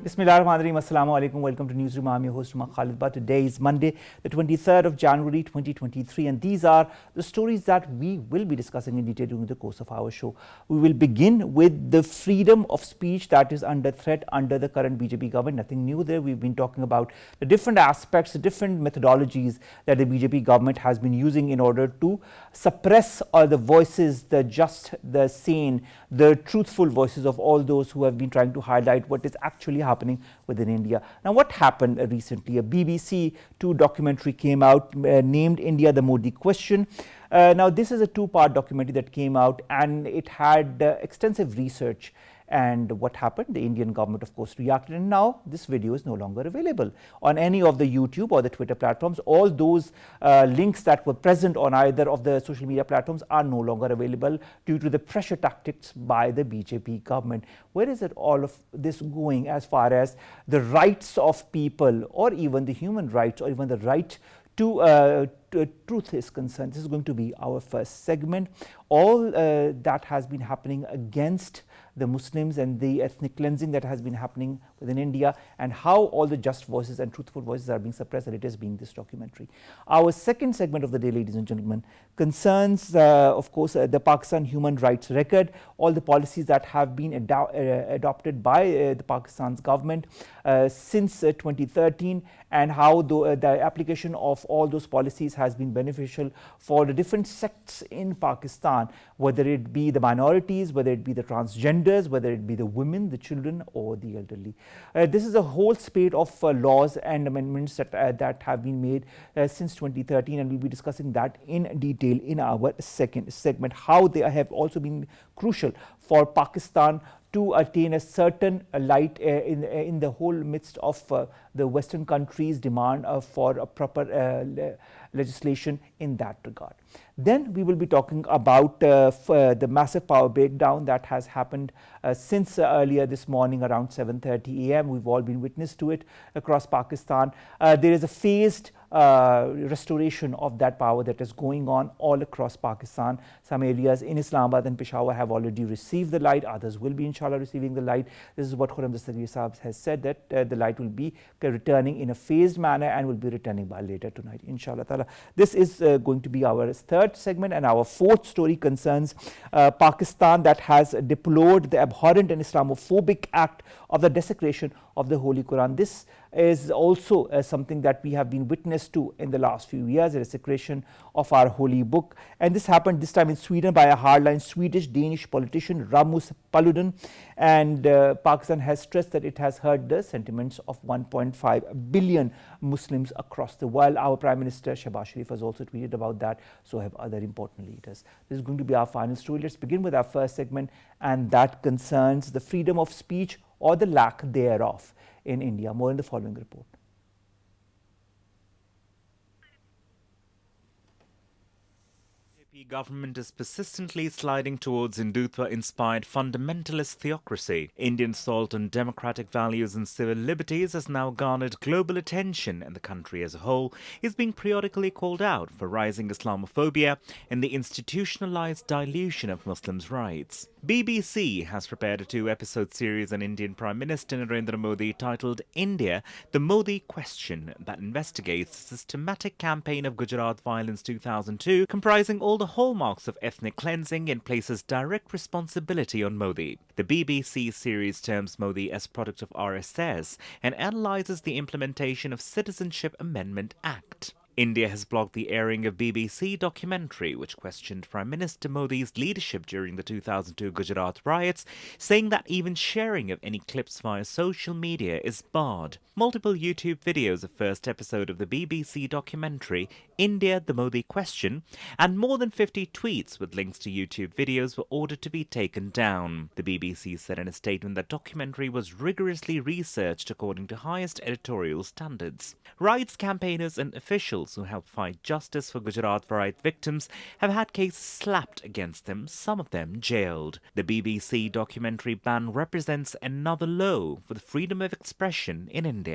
Bismillahirrahmanirrahim. Assalamu alaikum. Welcome to Newsroom. I'm your host, Khalid. But today is Monday, the 23rd of January 2023, and these are the stories that we will be discussing in detail during the course of our show. We will begin with the freedom of speech that is under threat under the current BJP government. Nothing new there. We've been talking about the different aspects, the different methodologies that the BJP government has been using in order to suppress all the voices, the just, the sane, the truthful voices of all those who have been trying to highlight what is actually happening within India. Now, what happened recently? A BBC Two documentary came out named India the Modi Question. Now, this is a two-part documentary that came out, and it had extensive research. And what happened? The Indian government, of course, reacted, and now this video is no longer available on any of the YouTube or the Twitter platforms. All those links that were present on either of the social media platforms are no longer available due to the pressure tactics by the BJP government. Where is it all of this going as far as the rights of people, or even the human rights, or even the right to truth is concerned? This is going to be our first segment. All that has been happening against the Muslims and the ethnic cleansing that has been happening within India, and how all the just voices and truthful voices are being suppressed, and it is being this documentary. Our second segment of the day, ladies and gentlemen, concerns, of course, the Pakistan human rights record, all the policies that have been adopted by the Pakistan's government since 2013, and how the application of all those policies has been beneficial for the different sects in Pakistan, whether it be the minorities, whether it be the transgenders, whether it be the women, the children, or the elderly. This is a whole spate of laws and amendments that have been made since 2013, and we'll be discussing that in detail in our second segment, how they have also been crucial for Pakistan to attain a certain light in the whole midst of the Western countries' demand for a proper legislation in that regard. Then we will be talking about the massive power breakdown that has happened since earlier this morning around 7:30 a.m. We've all been witness to it across Pakistan. There is a phased restoration of that power that is going on all across Pakistan. Some areas in Islamabad and Peshawar have already received the light, others will be inshallah receiving the light. This is what Khurram Dastagir Sahab has said, that the light will be returning in a phased manner and will be returning by later tonight, inshallah ta'ala. This is going to be our third segment, and our fourth story concerns Pakistan that has deplored the abhorrent and Islamophobic act of the desecration of the Holy Quran. This is also something that we have been witness to in the last few years, the desecration of our holy book. And this happened this time in Sweden by a hardline Swedish-Danish politician, Rasmus Paludan. And Pakistan has stressed that it has heard the sentiments of 1.5 billion Muslims across the world. Our Prime Minister Shehbaz Sharif has also tweeted about that, so have other important leaders. This is going to be our final story. Let's begin with our first segment, and that concerns the freedom of speech or the lack thereof in India. More in the following report. The government is persistently sliding towards Hindutva-inspired fundamentalist theocracy. Indian assault on democratic values and civil liberties has now garnered global attention, and the country as a whole is being periodically called out for rising Islamophobia and the institutionalized dilution of Muslims' rights. BBC has prepared a two-episode series on Indian Prime Minister Narendra Modi titled India, the Modi Question, that investigates the systematic campaign of Gujarat violence 2002, comprising all the hallmarks of ethnic cleansing, and places direct responsibility on Modi. The BBC series terms Modi as product of RSS and analyzes the implementation of Citizenship Amendment Act. India has blocked the airing of BBC documentary, which questioned Prime Minister Modi's leadership during the 2002 Gujarat riots, saying that even sharing of any clips via social media is barred. Multiple YouTube videos of first episode of the BBC documentary, India, the Modi Question, and more than 50 tweets with links to YouTube videos were ordered to be taken down. The BBC said in a statement that documentary was rigorously researched according to highest editorial standards. Rights campaigners and officials who helped fight justice for Gujarat riot victims have had cases slapped against them, some of them jailed. The BBC documentary ban represents another low for the freedom of expression in India.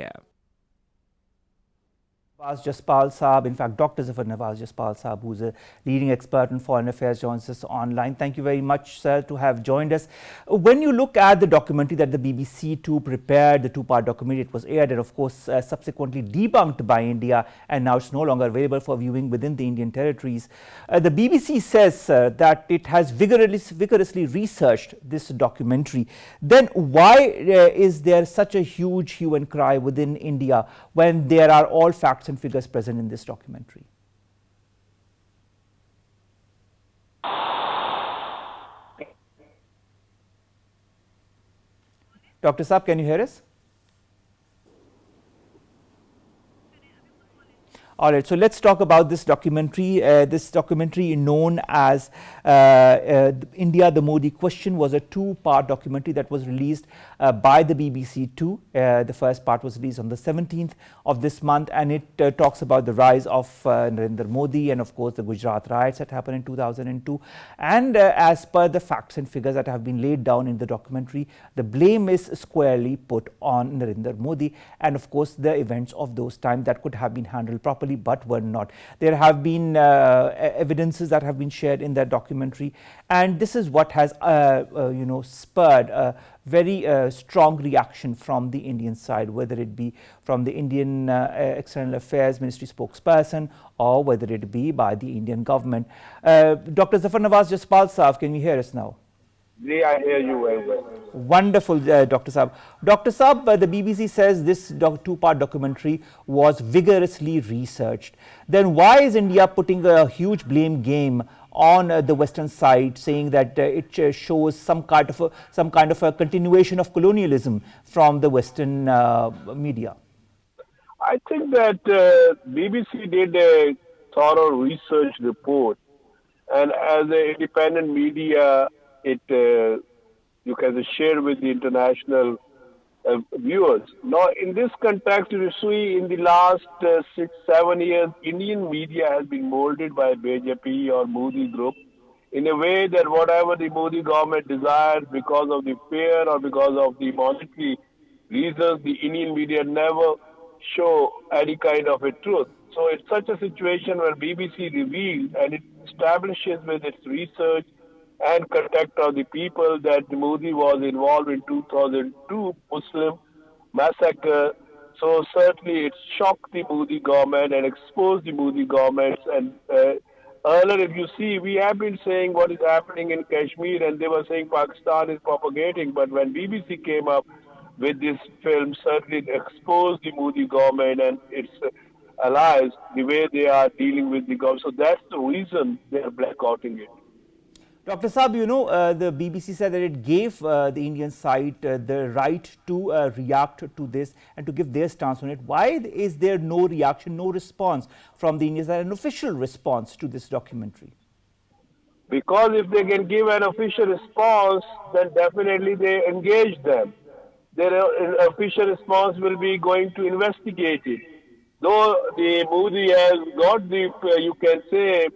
Nawaz Jaspal Saab, in fact, Dr. Zafar Nawaz Jaspal Saab, who's a leading expert in foreign affairs, joins us online. Thank you very much, sir, to have joined us. When you look at the documentary that the BBC Two prepared, the two-part documentary, it was aired and, of course, subsequently debunked by India, and now it's no longer available for viewing within the Indian territories. The BBC says that it has vigorously researched this documentary. Then why is there such a huge hue and cry within India when there are all facts and figures present in this documentary? Dr. Saab, can you hear us? All right, so let's talk about this documentary. This documentary, known as India, the Modi Question, was a two-part documentary that was released by the BBC Two. The first part was released on the 17th of this month, and it talks about the rise of Narendra Modi and, of course, the Gujarat riots that happened in 2002. And as per the facts and figures that have been laid down in the documentary, the blame is squarely put on Narendra Modi and, of course, the events of those times that could have been handled properly but were not. There have been evidences that have been shared in that documentary, and this is what has spurred a very strong reaction from the Indian side, whether it be from the Indian External Affairs Ministry spokesperson or whether it be by the Indian government. Dr. Zafar Nawaz Jaspal Saab, can you hear us now? Yeah, I hear you very well. Wonderful, Dr. Saab. Dr. Saab, the BBC says this two-part documentary was vigorously researched. Then why is India putting a huge blame game on the Western side, saying that it shows some kind of a continuation of colonialism from the Western media? I think that BBC did a thorough research report, and as an independent media, it you can share with the international viewers. Now, in this context, you see, in the last 6-7 years, Indian media has been molded by BJP or Modi group in a way that whatever the Modi government desires, because of the fear or because of the monetary reasons, the Indian media never show any kind of a truth. So it's such a situation where BBC reveals and it establishes with its research and contact of the people that Modi was involved in 2002 Muslim massacre. So certainly it shocked the Modi government and exposed the Modi government. And earlier, if you see, we have been saying what is happening in Kashmir, and they were saying Pakistan is propagating. But when BBC came up with this film, certainly it exposed the Modi government and its allies, the way they are dealing with the government. So that's the reason they are blackouting it. Dr. Saab, the BBC said that it gave the Indian side the right to react to this and to give their stance on it. Why is there no reaction, no response from the Indians, an official response to this documentary? Because if they can give an official response, then definitely they engage them. Their official response will be going to investigate it. Though the Modi has got the, you can say,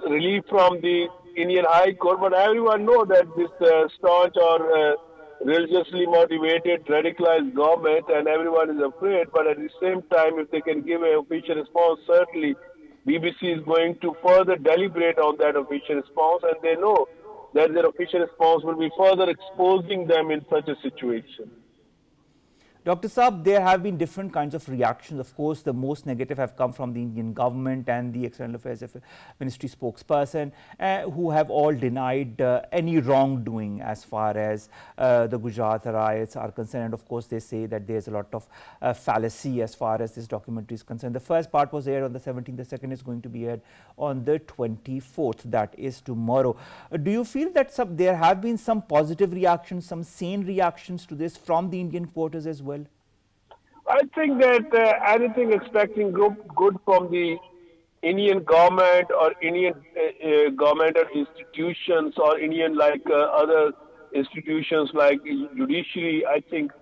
relief from the Indian High Court, but everyone knows that this staunch or religiously motivated, radicalized government, and everyone is afraid. But at the same time, if they can give an official response, certainly BBC is going to further deliberate on that official response, and they know that their official response will be further exposing them in such a situation. Dr. Saab, there have been different kinds of reactions. Of course, the most negative have come from the Indian government and the External Affairs Ministry spokesperson, who have all denied any wrongdoing as far as the Gujarat riots are concerned. And of course, they say that there's a lot of fallacy as far as this documentary is concerned. The first part was aired on the 17th. The second is going to be aired on the 24th. That is tomorrow. Do you feel that there have been some positive reactions, some sane reactions to this from the Indian quarters as well? I think that anything expecting good from the Indian government or Indian governmental institutions or Indian other institutions like judiciary, I think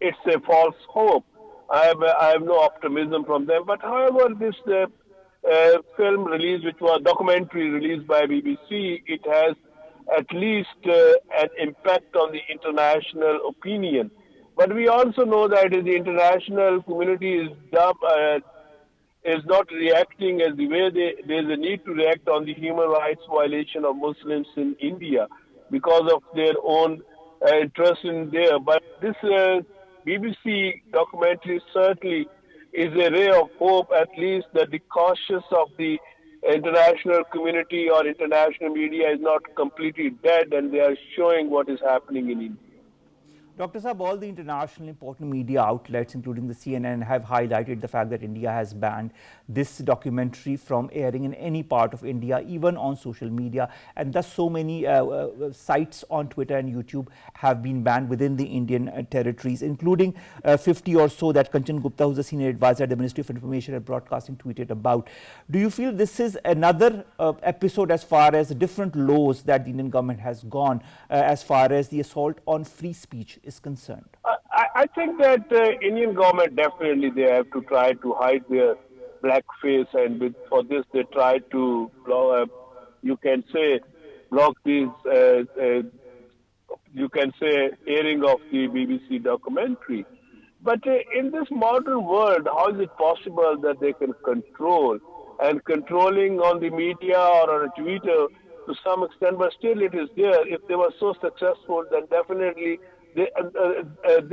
it's a false hope. I have no optimism from them. But however, this film release, which was documentary released by BBC, it has at least an impact on the international opinion. But we also know that the international community is not reacting as the way there's a need to react on the human rights violation of Muslims in India because of their own interest in there. But this BBC documentary certainly is a ray of hope, at least that the cautious of the international community or international media is not completely dead and they are showing what is happening in India. Dr. Saab, all the international important media outlets, including the CNN, have highlighted the fact that India has banned this documentary from airing in any part of India, even on social media. And thus, so many sites on Twitter and YouTube have been banned within the Indian territories, including 50 or so that Kanchan Gupta, who's a senior advisor at the Ministry of Information and Broadcasting, tweeted about. Do you feel this is another episode as far as different laws that the Indian government has gone as far as the assault on free speech is concerned? I think that Indian government definitely they have to try to hide their black face, and for this they try to you can say block these you can say airing of the BBC documentary. But in this modern world, how is it possible that they can control and controlling on the media or on a Twitter to some extent, but still it is there. If they were so successful, then definitely they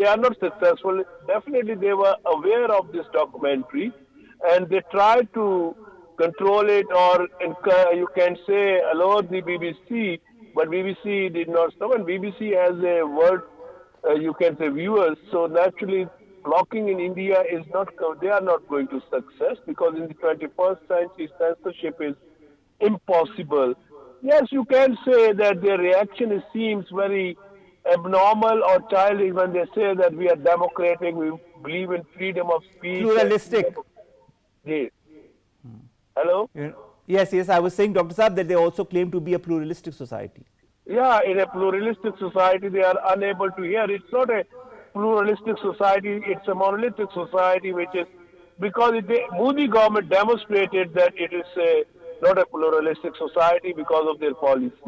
are not successful. Definitely they were aware of this documentary and they tried to control it or you can say allow the BBC, but BBC did not stop. And BBC has a word, you can say viewers, so naturally blocking in India is not, they are not going to success because in the 21st century censorship is impossible. Yes, you can say that their reaction seems very abnormal or childish when they say that we are democratic, we believe in freedom of speech. Pluralistic. Hello? Yes, I was saying, Dr. Saab, that they also claim to be a pluralistic society. Yeah, in a pluralistic society, they are unable to hear. It's not a pluralistic society, it's a monolithic society, which is because the Modi government demonstrated that it is not a pluralistic society because of their policies.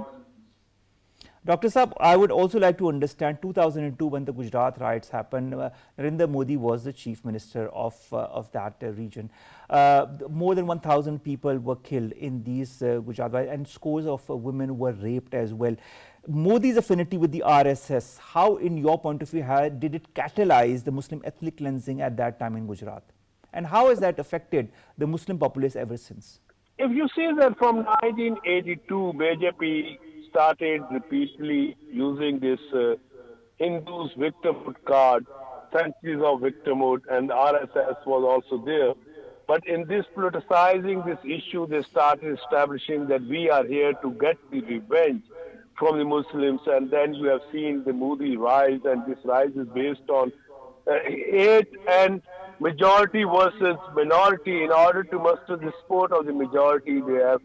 Dr. Saab, I would also like to understand 2002 when the Gujarat riots happened, Narendra Modi was the chief minister of that region. More than 1,000 people were killed in these Gujarat riots and scores of women were raped as well. Modi's affinity with the RSS, how in your point of view did it catalyze the Muslim ethnic cleansing at that time in Gujarat? And how has that affected the Muslim populace ever since? If you see that from 1982, BJP started repeatedly using this Hindus victimhood card, centuries of victimhood, and RSS was also there. But in this politicizing this issue, they started establishing that we are here to get the revenge from the Muslims, and then you have seen the Modi rise, and this rise is based on hate and majority versus minority. In order to muster the support of the majority, they have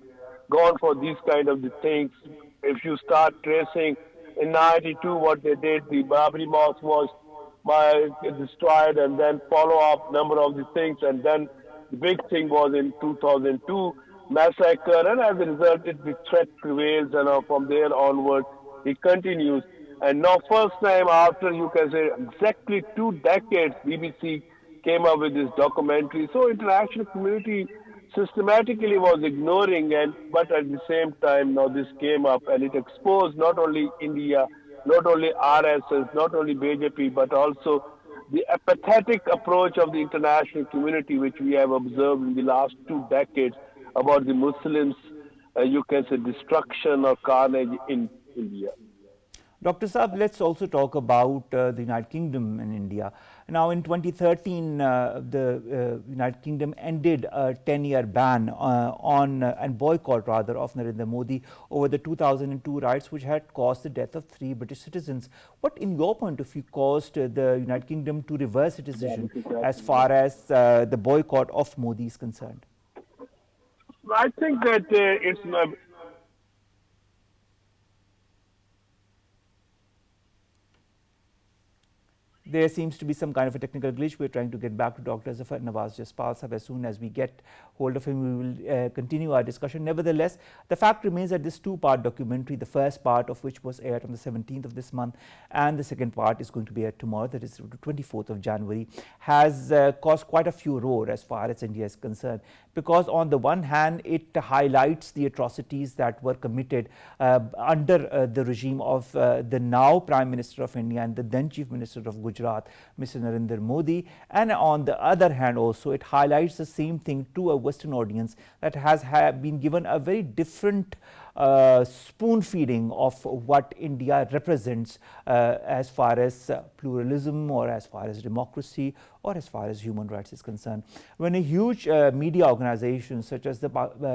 gone for these kind of the things. If you start tracing in 92 what they did, the Babri Mosque was destroyed, and then follow up number of the things, and then the big thing was in 2002 massacre, and as a result, the threat prevails, and from there onward, it continues. And now, first time after you can say exactly 2 decades, BBC came up with this documentary. So international community systematically was ignoring, but at the same time now this came up and it exposed not only India, not only RSS, not only BJP, but also the apathetic approach of the international community which we have observed in the last 2 decades about the Muslims, you can say destruction or carnage in India. Dr. Saab, let's also talk about the United Kingdom and India. Now, in 2013, the United Kingdom ended a 10-year ban and boycott rather of Narendra Modi over the 2002 riots, which had caused the death of 3 British citizens. What, in your point of view, caused the United Kingdom to reverse its decision as far as the boycott of Modi is concerned? I think that it's There seems to be some kind of a technical glitch. We're trying to get back to Dr. Zafar Nawaz Jaspal. As soon as we get hold of him, we will continue our discussion. Nevertheless, the fact remains that this two-part documentary, the first part of which was aired on the 17th of this month, and the second part is going to be aired tomorrow, that is the 24th of January, has caused quite a furore as far as India is concerned. Because on the one hand, it highlights the atrocities that were committed under the regime of the now Prime Minister of India and the then Chief Minister of Gujarat, Mr. Narendra Modi. And on the other hand also, it highlights the same thing to a Western audience that has been given a very different spoon feeding of what India represents as far as pluralism, or as far as democracy, or as far as human rights is concerned. When a huge media organization such as the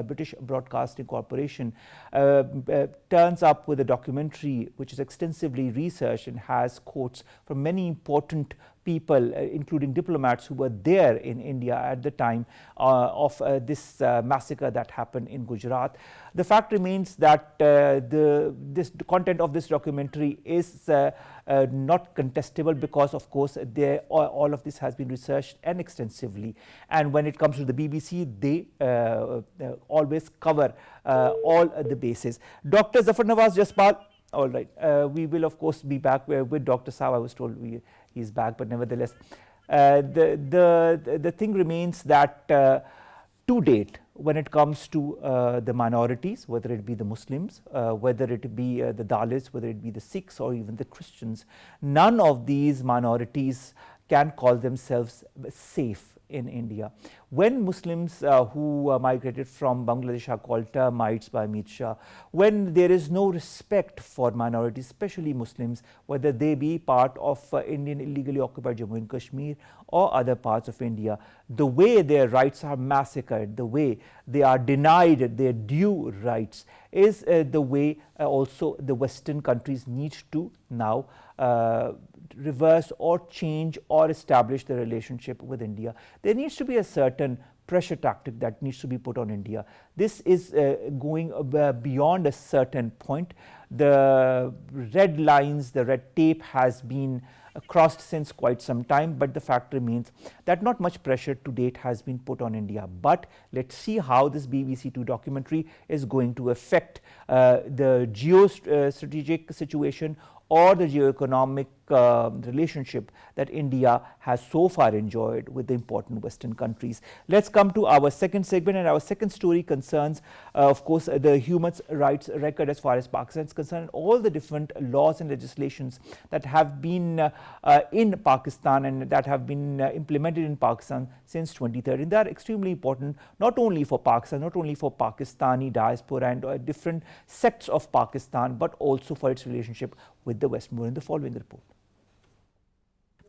British Broadcasting Corporation turns up with a documentary which is extensively researched and has quotes from many important people, including diplomats who were there in India at the time of this massacre that happened in Gujarat, the fact remains that the content of this documentary is not contestable, because of course all of this has been researched and extensively. And when it comes to the BBC, they always cover all the bases. Dr. Zafar Nawaz Jaspal, all right, we will of course be back with Dr. Saab. I was told he's back, but nevertheless, the thing remains that to date, when it comes to the minorities, whether it be the Muslims, whether it be the Dalits, whether it be the Sikhs, or even the Christians, none of these minorities can call themselves safe in India. When Muslims who migrated from Bangladesh are called termites by Amit Shah, when there is no respect for minorities, especially Muslims, whether they be part of Indian illegally occupied Jammu and Kashmir or other parts of India, the way their rights are massacred, the way they are denied their due rights, is the way also the Western countries need to now reverse or change or establish the relationship with India. There needs to be a certain pressure tactic that needs to be put on India. This is going beyond a certain point. The red lines, the red tape has been crossed since quite some time, but the fact remains that not much pressure to date has been put on India. But let's see how this BBC Two documentary is going to affect the geostrategic situation or the geoeconomic relationship that India has so far enjoyed with the important Western countries. Let's come to our second segment, and our second story concerns, of course, the human rights record as far as Pakistan is concerned, all the different laws and legislations that have been in Pakistan and that have been implemented in Pakistan since 2013. They are extremely important, not only for Pakistan, not only for Pakistani diaspora and different sects of Pakistan, but also for its relationship with the West. More in the following report.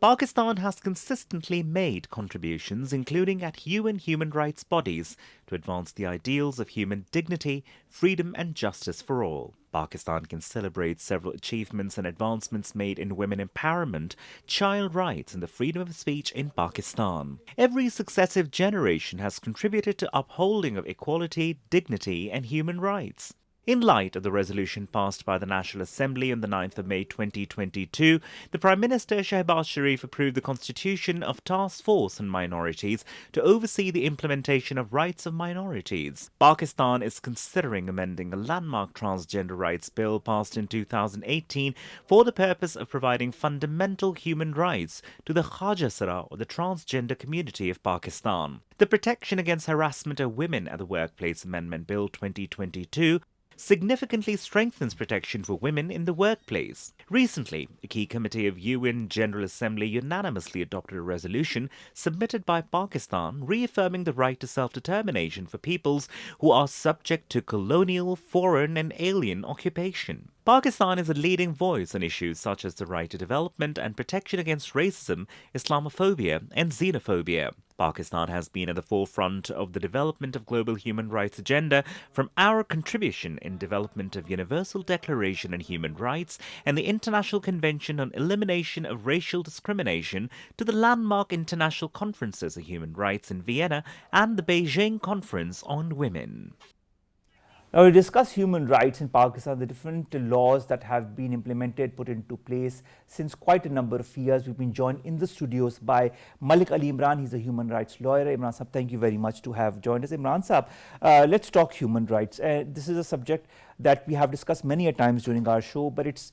Pakistan has consistently made contributions, including at UN human rights bodies, to advance the ideals of human dignity, freedom and justice for all. Pakistan can celebrate several achievements and advancements made in women empowerment, child rights and the freedom of speech in Pakistan. Every successive generation has contributed to upholding of equality, dignity and human rights. In light of the resolution passed by the National Assembly on the 9th of May 2022, the Prime Minister Shehbaz Sharif approved the constitution of Task Force on Minorities to oversee the implementation of rights of minorities. Pakistan is considering amending a landmark transgender rights bill passed in 2018 for the purpose of providing fundamental human rights to the Khajasara or the transgender community of Pakistan. The Protection Against Harassment of Women at the Workplace Amendment Bill 2022 significantly strengthens protection for women in the workplace. Recently, a key committee of UN General Assembly unanimously adopted a resolution submitted by Pakistan reaffirming the right to self-determination for peoples who are subject to colonial, foreign and alien occupation. Pakistan is a leading voice on issues such as the right to development and protection against racism, Islamophobia and xenophobia. Pakistan has been at the forefront of the development of global human rights agenda, from our contribution in development of Universal Declaration on Human Rights and the International Convention on Elimination of Racial Discrimination to the landmark international conferences on human rights in Vienna and the Beijing Conference on Women. Now we discuss human rights in Pakistan, the different laws that have been implemented, put into place since quite a number of years. We've been joined in the studios by Malik Ali Imran. He's a human rights lawyer. Imran Sahab, thank you very much to have joined us. Imran Sahab, let's talk human rights. This is a subject that we have discussed many a times during our show, but it's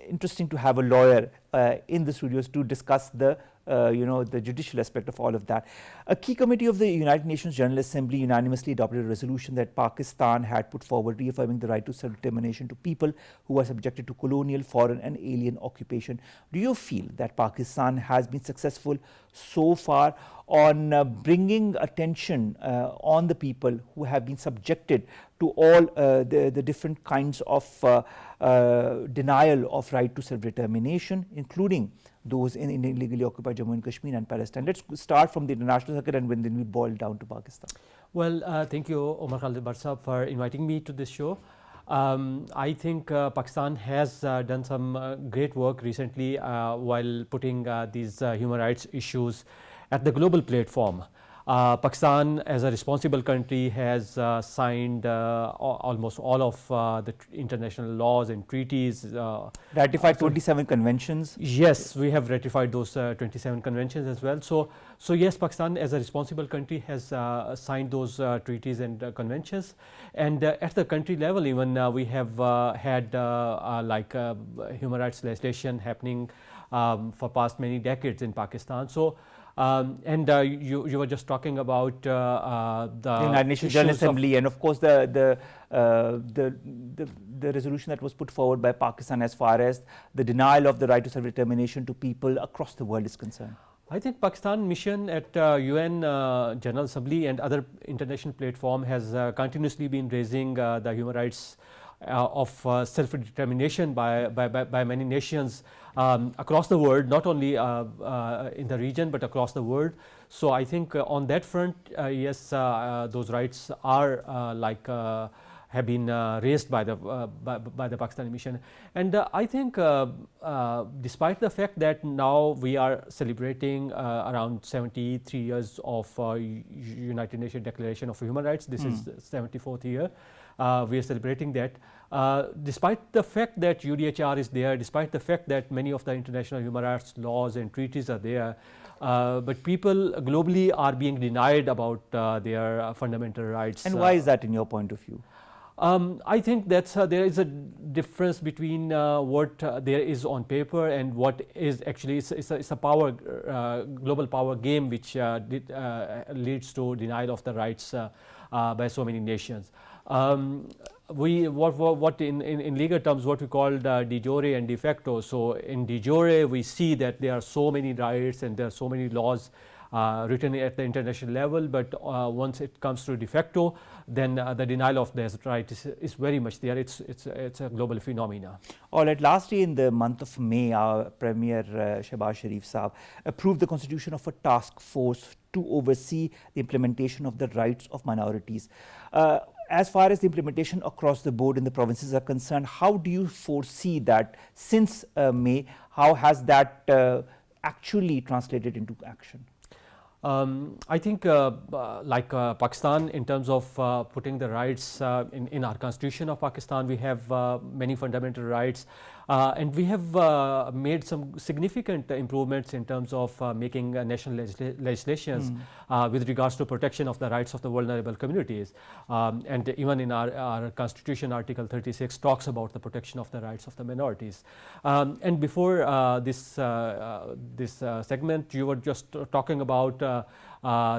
interesting to have a lawyer in the studios to discuss the the judicial aspect of all of that. A key committee of the United Nations General Assembly unanimously adopted a resolution that Pakistan had put forward reaffirming the right to self-determination to people who are subjected to colonial, foreign and alien occupation. Do you feel that Pakistan has been successful so far on bringing attention on the people who have been subjected to all the different kinds of denial of right to self-determination, including those in illegally occupied Jammu and Kashmir and Palestine? Let's start from the international circuit and then we boil down to Pakistan. Well, thank you, Omar Khalid for inviting me to this show. I think Pakistan has done some great work recently while putting these human rights issues at the global platform. Pakistan, as a responsible country, has signed almost all of the international laws and treaties. Ratified 27 conventions. Yes, we have ratified those 27 conventions as well. So yes, Pakistan, as a responsible country, has signed those treaties and conventions. And at the country level, even we have had human rights legislation happening for past many decades in Pakistan. So. You were just talking about the United Nations General Assembly, and of course the resolution that was put forward by Pakistan as far as the denial of the right to self-determination to people across the world is concerned. I think Pakistan mission at UN General Assembly and other international platform has continuously been raising the human rights of self-determination by many nations across the world, not only in the region but across the world. So I think on that front, yes, those rights are have been raised by the Pakistani mission. And I think despite the fact that now we are celebrating around 73 years of United Nations Declaration of Human Rights, this is 74th year. We are celebrating that. Despite the fact that UDHR is there, despite the fact that many of the international human rights laws and treaties are there, but people globally are being denied about their fundamental rights. And why is that in your point of view? I think that's there is a difference between what there is on paper and what is actually it's a power global power game which leads to denial of the rights by so many nations. What in legal terms what we call de jure and de facto. So in de jure we see that there are so many rights and there are so many laws written at the international level, but once it comes to de facto, then the denial of this right is very much there. It's a global phenomena. All right. Lastly, in the month of May, our Premier Shehbaz Sharif Saab approved the constitution of a task force to oversee the implementation of the rights of minorities. As far as the implementation across the board in the provinces are concerned, how do you foresee that since May? How has that actually translated into action? I think Pakistan, in terms of putting the rights in our constitution of Pakistan, we have many fundamental rights and we have made some significant improvements in terms of making national legislations with regards to protection of the rights of the vulnerable communities. And even in our constitution, Article 36 talks about the protection of the rights of the minorities. And before this segment, you were just talking about the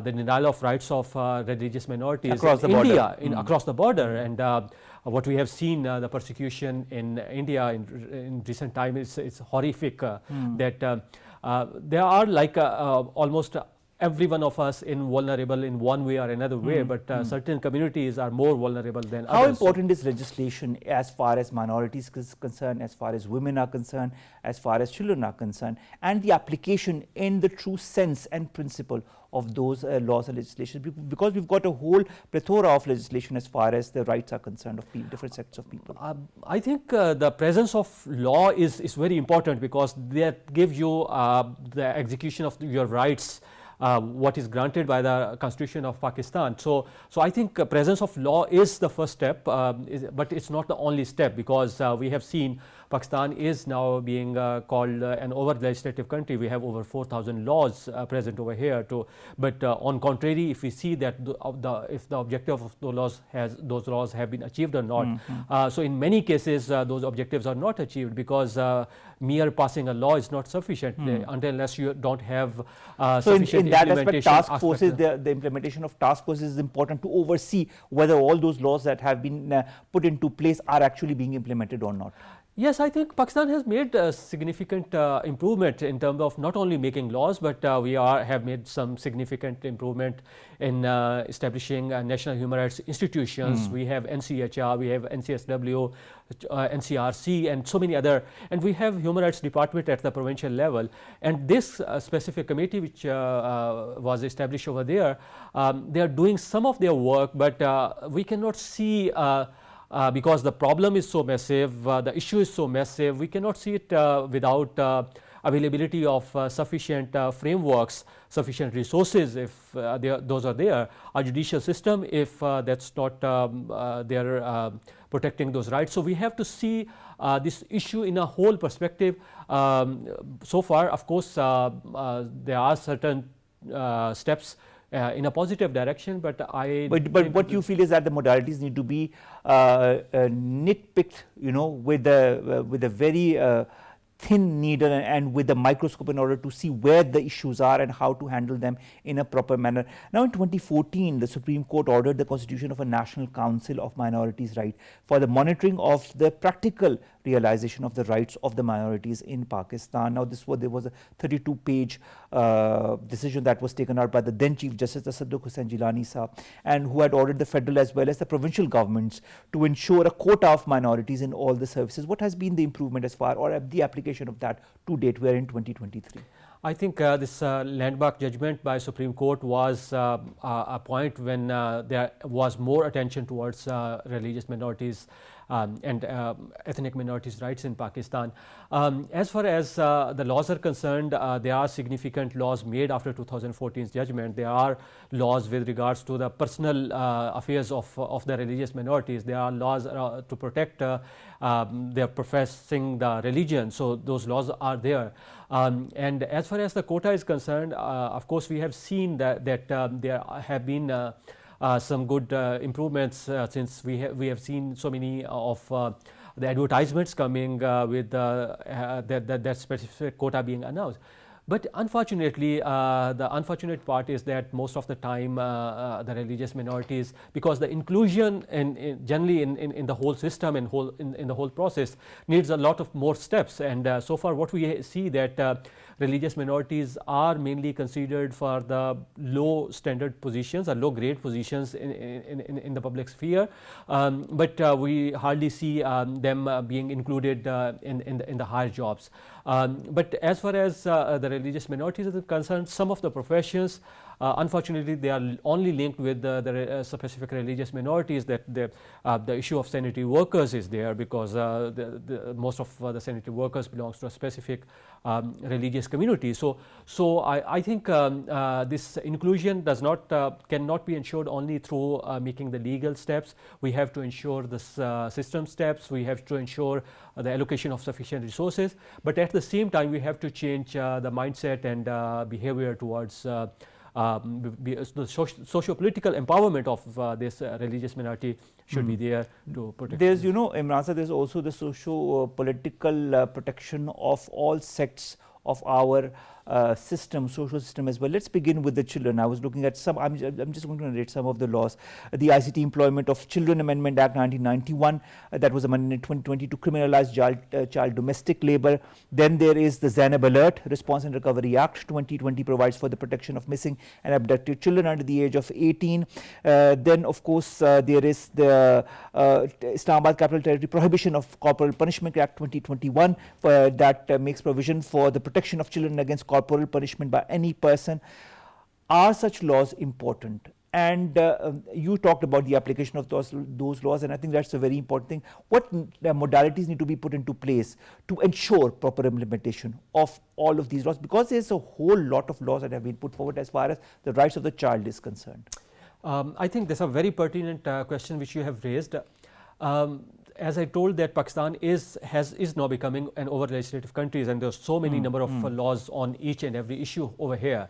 denial of rights of religious minorities across in the India, border. Across the border. And what we have seen, the persecution in India in recent time it's horrific. That there are almost every one of us in vulnerable in one way or another way, but certain communities are more vulnerable than others. How important is legislation as far as minorities is concerned, as far as women are concerned, as far as children are concerned, and the application in the true sense and principle of those laws and legislation? Because we've got a whole plethora of legislation as far as the rights are concerned of different sects of people. I think the presence of law is very important because that gives you the execution of your rights what is granted by the Constitution of Pakistan. So I think presence of law is the first step, but it's not the only step, because we have seen Pakistan is now being called an over legislative country. We have over 4,000 laws present over here. But on contrary, if we see that if the objective of those laws have been achieved or not, so in many cases those objectives are not achieved, because mere passing a law is not sufficient unless you don't have sufficient in that aspect, implementation task forces, the implementation of task forces is important to oversee whether all those laws that have been put into place are actually being implemented or not. Yes, I think Pakistan has made a significant improvement in terms of not only making laws, but we have made some significant improvement in establishing national human rights institutions. We have NCHR, we have NCSW, NCRC, and so many other, and we have human rights department at the provincial level. And this specific committee which was established over there, they are doing some of their work, but we cannot see because the problem is so massive, the issue is so massive, we cannot see it without availability of sufficient frameworks, sufficient resources, if those are there. Our judicial system, if that's not there protecting those rights. So we have to see this issue in a whole perspective. So far, of course, there are certain steps in a positive direction, but But what you feel is that the modalities need to be nitpicked, with a very thin needle and with a microscope in order to see where the issues are and how to handle them in a proper manner. Now, in 2014, the Supreme Court ordered the constitution of a National Council of Minorities' Rights for the monitoring of the practical realization of the rights of the minorities in Pakistan. Now, there was a 32-page decision that was taken out by the then Chief Justice Asaduk Hussain Jilani Sahab, and who had ordered the federal as well as the provincial governments to ensure a quota of minorities in all the services. What has been the improvement as far, or the application of that to date? We are in 2023. I think this landmark judgment by Supreme Court was a point when there was more attention towards religious minorities and ethnic minorities' rights in Pakistan. As far as the laws are concerned, there are significant laws made after 2014's judgment. There are laws with regards to the personal affairs of the religious minorities. There are laws to protect their professing the religion. So those laws are there. And as far as the quota is concerned, of course, we have seen that there have been some good improvements since we have seen so many of the advertisements coming with that specific quota being announced. But unfortunately, the unfortunate part is that most of the time the religious minorities, because the inclusion generally in the whole system and in the whole process needs a lot of more steps. And so far what we see that religious minorities are mainly considered for the low standard positions or low grade positions in the public sphere, but we hardly see them being included in the higher jobs. But as far as the religious minorities are concerned, some of the professions, unfortunately, they are only linked with the specific religious minorities. That the issue of sanitary workers is there, because most of the sanitary workers belongs to a specific religious community. So I think this inclusion cannot be ensured only through making the legal steps. We have to ensure the system steps. We have to ensure the allocation of sufficient resources. But at the same time, we have to change the mindset and behavior towards the socio-political empowerment of this religious minority should be there to protect. There's, Imran sir, there's also the socio-political protection of all sects of our social system as well. Let's begin with the children. I was looking at some, I'm just going to narrate some of the laws. The ICT Employment of Children Amendment Act 1991, that was amended in 2020 to criminalize child domestic labor. Then there is the Zainab Alert Response and Recovery Act 2020, provides for the protection of missing and abducted children under the age of 18. Then of course there is the Islamabad Capital Territory Prohibition of Corporal Punishment Act 2021 that makes provision for the protection of children against corporal punishment by any person. Are such laws important? And you talked about the application of those laws, and I think that's a very important thing. What modalities need to be put into place to ensure proper implementation of all of these laws? Because there's a whole lot of laws that have been put forward as far as the rights of the child is concerned. I think that's a very pertinent question which you have raised. As I told, that Pakistan is now becoming an over legislative country, and there's so many number of laws on each and every issue over here.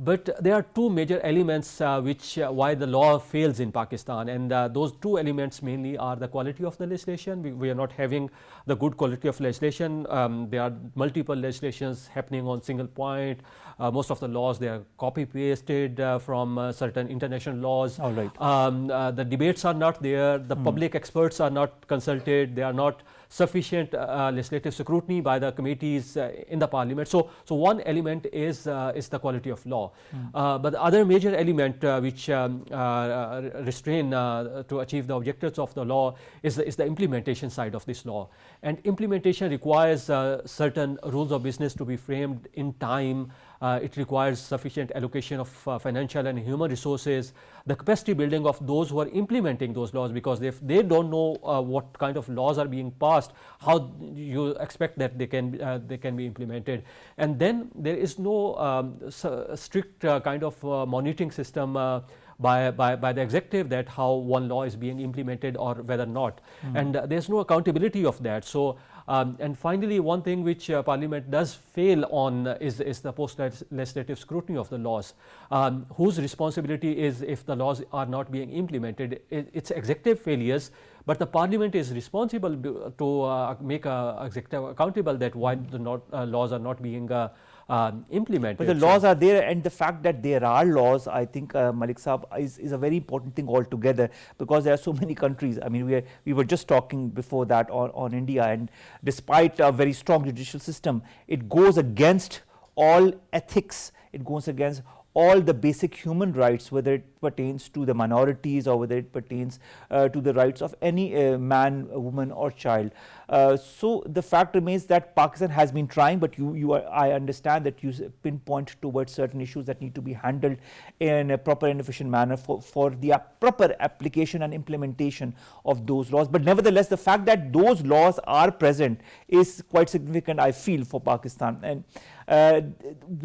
But there are two major elements why the law fails in Pakistan, and those two elements mainly are the quality of the legislation. We are not having the good quality of legislation. There are multiple legislations happening on single point. Most of the laws, they are copy pasted from certain international laws. All right. The debates are not there. The public experts are not consulted. They are not sufficient legislative scrutiny by the committees in the parliament. So one element is the quality of law. But the other major element which restrain to achieve the objectives of the law is the implementation side of this law. And implementation requires certain rules of business to be framed in time. It requires sufficient allocation of financial and human resources, the capacity building of those who are implementing those laws, because if they don't know what kind of laws are being passed, how you expect that they can be implemented. And then there is no strict kind of monitoring system by the executive, that how one law is being implemented or whether not, and there's no accountability of that. So and finally, one thing which Parliament does fail on is the post-legislative scrutiny of the laws. Whose responsibility is if the laws are not being implemented? It's executive failures, but the Parliament is responsible to make executive accountable that why the laws are not being implemented. But the laws are there, and the fact that there are laws, I think, Malik Saab, is a very important thing altogether, because there are so many countries. I mean, we were just talking before that on India, and despite a very strong judicial system, it goes against all ethics. It goes against all the basic human rights, whether it pertains to the minorities or whether it pertains to the rights of any man, woman or child. So the fact remains that Pakistan has been trying, but I understand that you pinpoint towards certain issues that need to be handled in a proper and efficient manner for the proper application and implementation of those laws. But nevertheless, the fact that those laws are present is quite significant, I feel, for Pakistan. And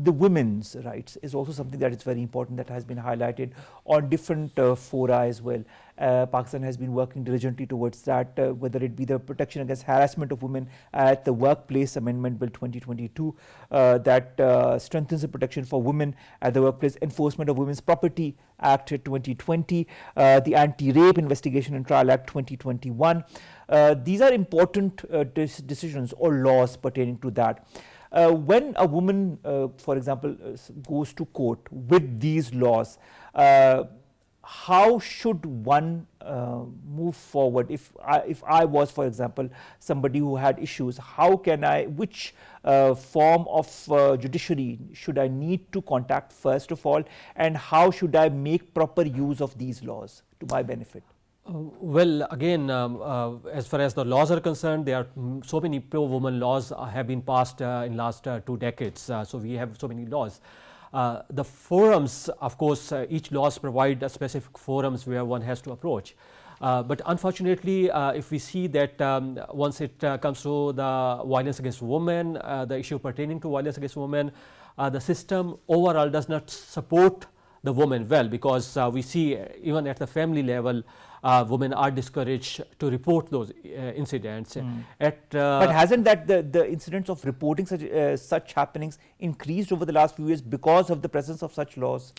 the women's rights is also something that is very important, that has been highlighted on different fora as well. Pakistan has been working diligently towards that, whether it be the protection against harassment of women at the Workplace Amendment Bill 2022 that strengthens the protection for women at the workplace, enforcement of Women's Property Act 2020, the Anti-Rape Investigation and Trial Act 2021. These are important decisions or laws pertaining to that. When a woman, for example, goes to court with these laws, how should one move forward? If I was, for example, somebody who had issues, which form of judiciary should I need to contact first of all, and how should I make proper use of these laws to my benefit? Well, again, as far as the laws are concerned, there are so many pro-woman laws have been passed in last 2 decades. So we have so many laws. The forums, of course, each laws provide a specific forums where one has to approach. But unfortunately, if we see that once it comes to the violence against women, the issue pertaining to violence against women, the system overall does not support the women well, because we see even at the family level, women are discouraged to report those incidents. But hasn't that the incidents of reporting such happenings increased over the last few years because of the presence of such laws?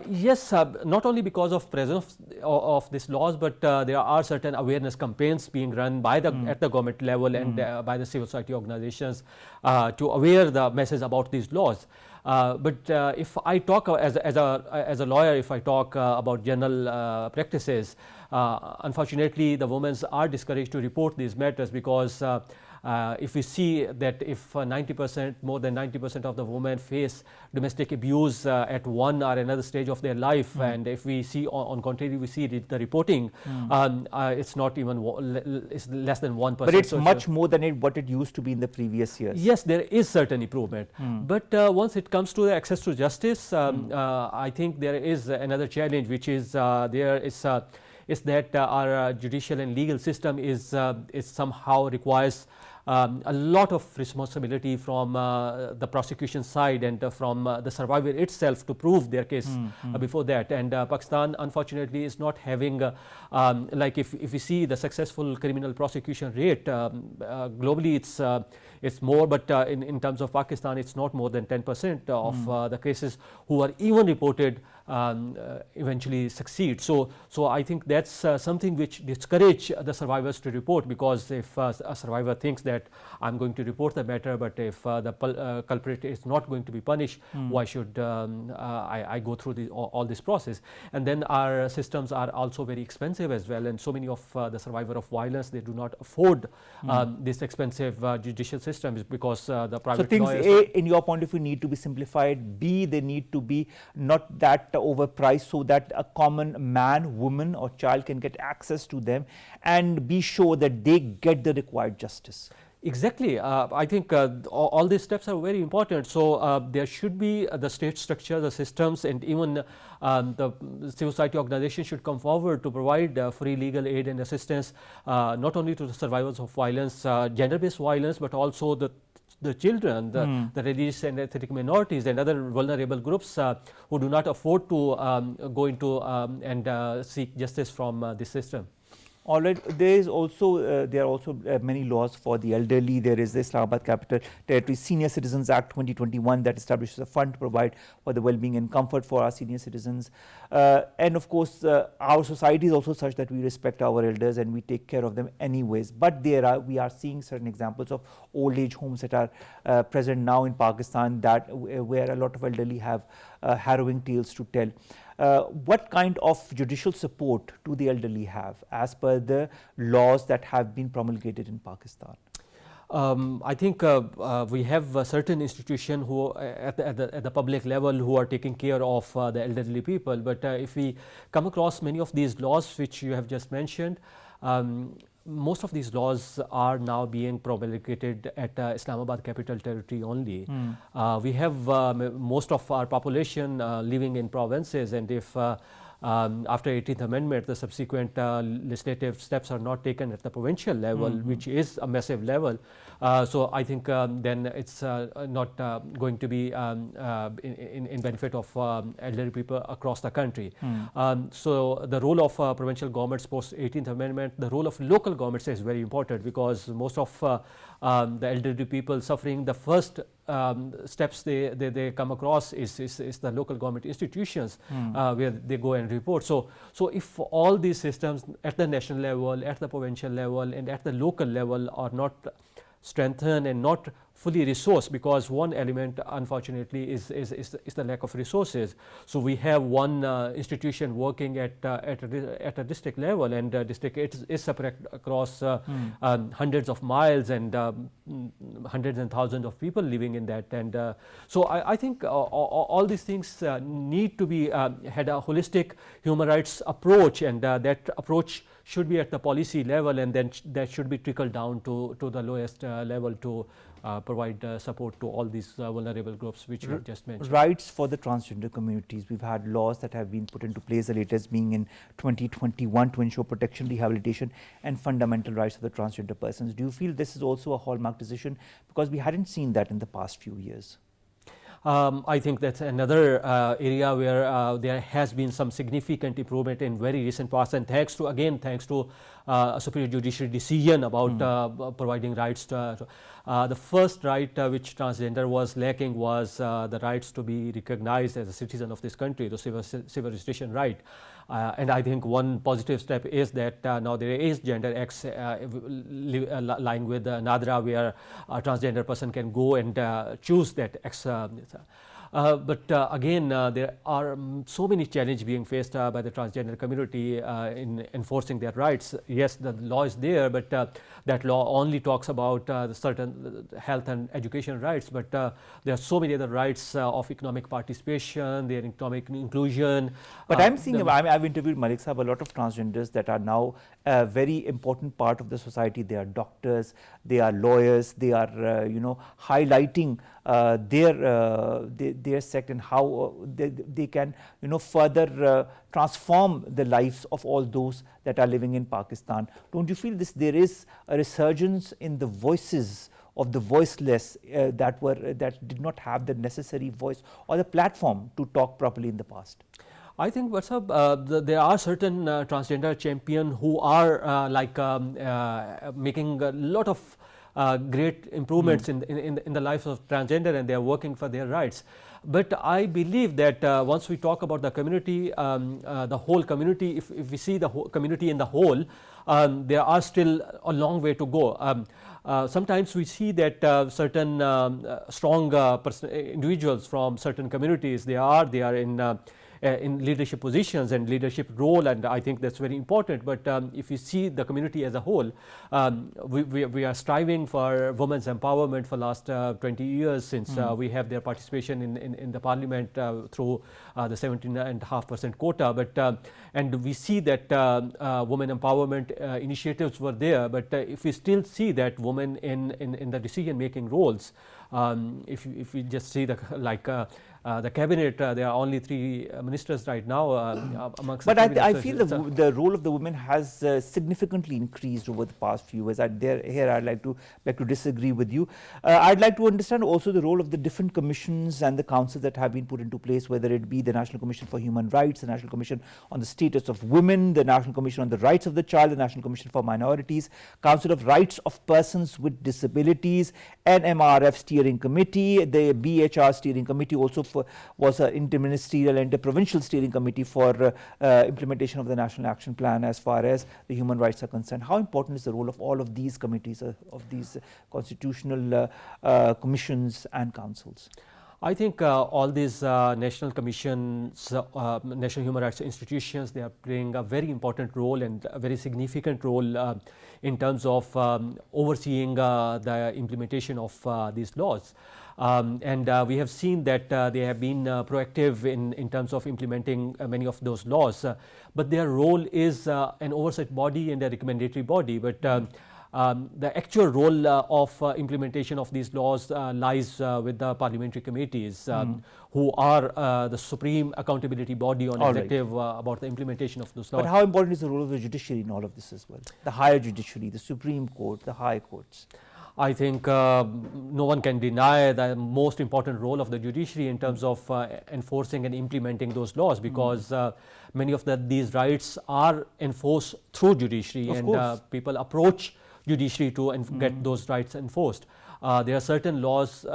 Yes, not only because of presence of these laws, but there are certain awareness campaigns being run by at the government level and by the civil society organizations to aware the message about these laws. But if I talk as a lawyer, if I talk about general practices, unfortunately, the women are discouraged to report these matters because if we see that if 90%, more than 90% of the women face domestic abuse at one or another stage of their life, and if we see on contrary, we see the reporting, it's not even, it's less than 1%. But it's much more than what it used to be in the previous years. Yes, there is certain improvement. But once it comes to the access to justice, I think there is another challenge, which is is that our judicial and legal system is somehow requires a lot of responsibility from the prosecution side and from the survivor itself to prove their case before that. And Pakistan, unfortunately, is not having, like if we see the successful criminal prosecution rate, globally it's more, but in terms of Pakistan, it's not more than 10% of the cases who are even reported eventually succeed. So I think that's something which discourage the survivors to report, because if a survivor thinks that I'm going to report the matter, but if the culprit is not going to be punished, why should I go through all this process? And then our systems are also very expensive as well, and so many of the survivor of violence, they do not afford this expensive judicial system, because the private so things lawyers, A, in your point of view, need to be simplified. B, they need to be not that overpriced, so that a common man, woman or child can get access to them and be sure that they get the required justice. Exactly. I think all these steps are very important. So there should be the state structure, the systems, and even the civil society organizations should come forward to provide free legal aid and assistance, not only to the survivors of violence, gender-based violence, but also the children, the religious and ethnic minorities and other vulnerable groups who do not afford to go into and seek justice from this system. All right. There is also there are also many laws for the elderly. There is the Islamabad Capital Territory Senior Citizens Act 2021 that establishes a fund to provide for the well-being and comfort for our senior citizens. And of course, our society is also such that we respect our elders and we take care of them anyways. But we are seeing certain examples of old age homes that are present now in Pakistan, that where a lot of elderly have harrowing tales to tell. What kind of judicial support do the elderly have as per the laws that have been promulgated in Pakistan? I think we have certain institutions who at the public level who are taking care of the elderly people. But if we come across many of these laws which you have just mentioned, most of these laws are now being promulgated at Islamabad Capital Territory only. We have most of our population living in provinces, and if after 18th Amendment, the subsequent legislative steps are not taken at the provincial level, which is a massive level. So I think then it's not going to be in benefit of elderly people across the country. So the role of provincial governments post 18th Amendment, the role of local governments is very important, because most of the elderly people suffering, the first steps they come across is the local government institutions where they go and report. So if all these systems at the national level, at the provincial level and at the local level are not strengthened and not fully resourced, because one element unfortunately is the lack of resources. So we have one institution working at a district level, and district is separate across hundreds of miles and hundreds and thousands of people living in that. And so I think all these things need to be had a holistic human rights approach, and that approach should be at the policy level, and then that should be trickled down to the lowest level to provide support to all these vulnerable groups which you have just mentioned. Rights for the transgender communities. We've had laws that have been put into place, the latest being in 2021 to ensure protection, rehabilitation and fundamental rights of the transgender persons. Do you feel this is also a hallmark decision? Because we hadn't seen that in the past few years. I think that's another area where there has been some significant improvement in very recent past, and thanks to a superior judiciary decision about providing rights to the first right which transgender was lacking was the rights to be recognized as a citizen of this country, the civil registration right. And I think one positive step is that now there is Gender X lying with NADRA, where a transgender person can go and choose that X. But again, there are so many challenges being faced by the transgender community in enforcing their rights. Yes, the law is there, but that law only talks about the certain health and education rights. But there are so many other rights of economic participation, their economic inclusion. But I'm seeing, I've interviewed Malik Sahab, a lot of transgenders that are now a very important part of the society. They are doctors, they are lawyers, they are, highlighting their sect and how they can, further transform the lives of all those that are living in Pakistan. Don't you feel there is a resurgence in the voices of the voiceless that did not have the necessary voice or the platform to talk properly in the past? I think there are certain transgender champions who are making a lot of great improvements in the lives of transgender, and they are working for their rights. But I believe that once we talk about the community, the whole community, if we see the whole community in the whole, there are still a long way to go. Sometimes we see that certain strong individuals from certain communities, they are in leadership positions and leadership role, and I think that's very important. But if you see the community as a whole, we are striving for women's empowerment for last 20 years since we have their participation in the parliament through the 17.5% quota. But and we see that women empowerment initiatives were there, but if we still see that women in the decision making roles, if we just see the cabinet, there are only 3 ministers right now amongst. But I feel the role of the women has significantly increased over the past few years. Here I'd like to disagree with you. I'd like to understand also the role of the different commissions and the councils that have been put into place, whether it be the National Commission for Human Rights, the National Commission on the Status of Women, the National Commission on the Rights of the Child, the National Commission for Minorities, Council of Rights of Persons with Disabilities, NMRF Steering Committee, the BHR Steering Committee also was an interministerial and interprovincial steering committee for implementation of the National Action Plan as far as the human rights are concerned. How important is the role of all of these committees, of these constitutional commissions and councils? I think all these national commissions, national human rights institutions, they are playing a very important role and a very significant role in terms of overseeing the implementation of these laws. And we have seen that they have been proactive in terms of implementing many of those laws, but their role is an oversight body and a recommendatory body. But the actual role of implementation of these laws lies with the parliamentary committees, who are the supreme accountability body on executive about the implementation of those laws. But how important is the role of the judiciary in all of this as well? The higher judiciary, the Supreme Court, the high courts. I think no one can deny the most important role of the judiciary in terms of enforcing and implementing those laws, because many of these rights are enforced through judiciary, and people approach judiciary to get those rights enforced. There are certain laws,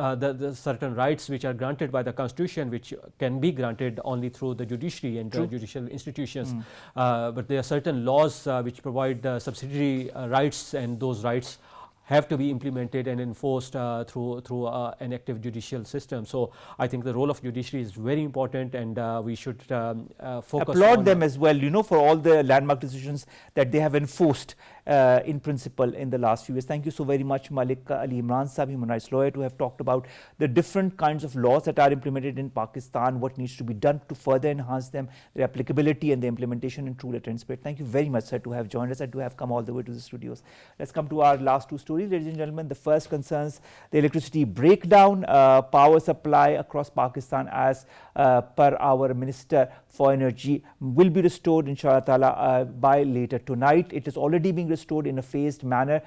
certain rights which are granted by the Constitution, which can be granted only through the judiciary and judicial institutions. But there are certain laws which provide subsidiary rights, and those rights have to be implemented and enforced through an active judicial system. So I think the role of judiciary is very important, and we should focus applaud them as well, for all the landmark decisions that they have enforced in principle in the last few years. Thank you so very much, Malik Ali Imran Sahab, human rights lawyer, to have talked about the different kinds of laws that are implemented in Pakistan, what needs to be done to further enhance them, their applicability and the implementation in true letter and spirit. Thank you very much, sir, to have joined us and to have come all the way to the studios. Let's come to our last 2 stories, ladies and gentlemen. The first concerns the electricity breakdown, power supply across Pakistan, as per our Minister for Energy, will be restored inshallah ta'ala by later tonight. It is already being restored in a phased manner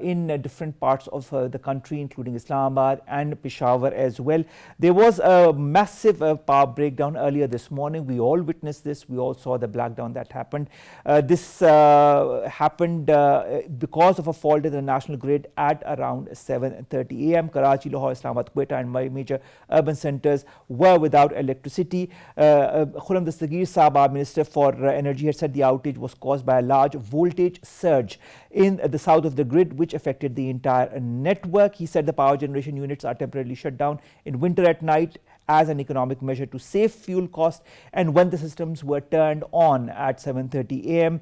in different parts of the country, including Islamabad and Peshawar as well. There was a massive power breakdown earlier this morning. We all witnessed this. We all saw the blackdown that happened. This happened because of a fault in the national grid at around 7:30 a.m. Karachi, Lahore, Islamabad, Quetta and major urban centers were without electricity. Khuram Dastagir Sahab, our Minister for Energy, had said the outage was caused by a large voltage surge in the south of the grid, which affected the entire network. He said the power generation units are temporarily shut down in winter at night as an economic measure to save fuel costs. And when the systems were turned on at 7:30 a.m.,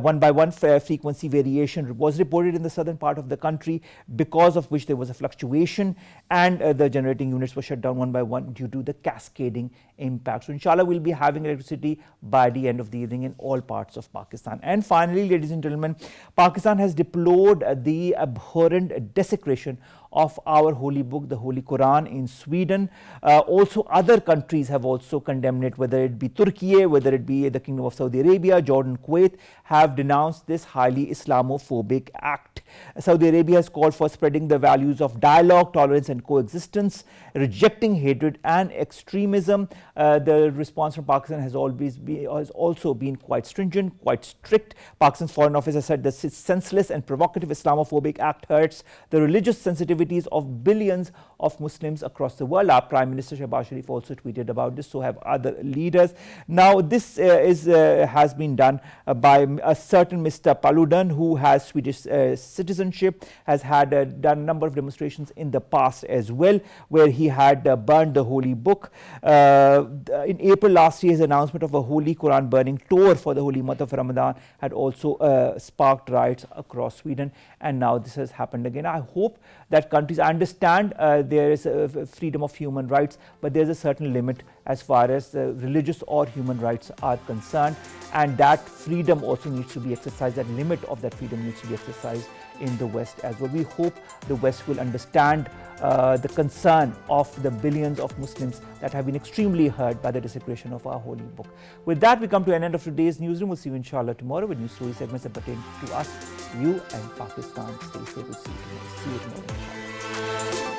one by one frequency variation was reported in the southern part of the country, because of which there was a fluctuation, and the generating units were shut down one by one due to the cascading impact. So inshallah, we'll be having electricity by the end of the evening in all parts of Pakistan. And finally, ladies and gentlemen, Pakistan has deplored the abhorrent desecration of our holy book, the Holy Quran, in Sweden. Also, other countries have also condemned it, whether it be Turkey, whether it be the Kingdom of Saudi Arabia, Jordan, Kuwait, have denounced this highly Islamophobic act. Saudi Arabia has called for spreading the values of dialogue, tolerance and coexistence, rejecting hatred and extremism. The response from Pakistan has also been quite stringent, quite strict. Pakistan's Foreign Office has said that this senseless and provocative Islamophobic act hurts the religious sensitivity of billions of Muslims across the world. Our Prime Minister Shehbaz Sharif also tweeted about this, so have other leaders. Now, this has been done by a certain Mr. Paludan, who has Swedish citizenship, has had done a number of demonstrations in the past as well, where he had burned the holy book. In April last year, his announcement of a holy Quran burning tour for the holy month of Ramadan had also sparked riots across Sweden, and now this has happened again. I hope that countries understand there is freedom of human rights, but there is a certain limit as far as religious or human rights are concerned, and that freedom also needs to be exercised. That limit of that freedom needs to be exercised in the West as well. We hope the West will understand the concern of the billions of Muslims that have been extremely hurt by the desecration of our holy book. With that, we come to an end of today's newsroom. We'll see you inshallah tomorrow with news story segments that pertain to us, you and Pakistan. Stay safe. We'll see you tomorrow. See you tomorrow.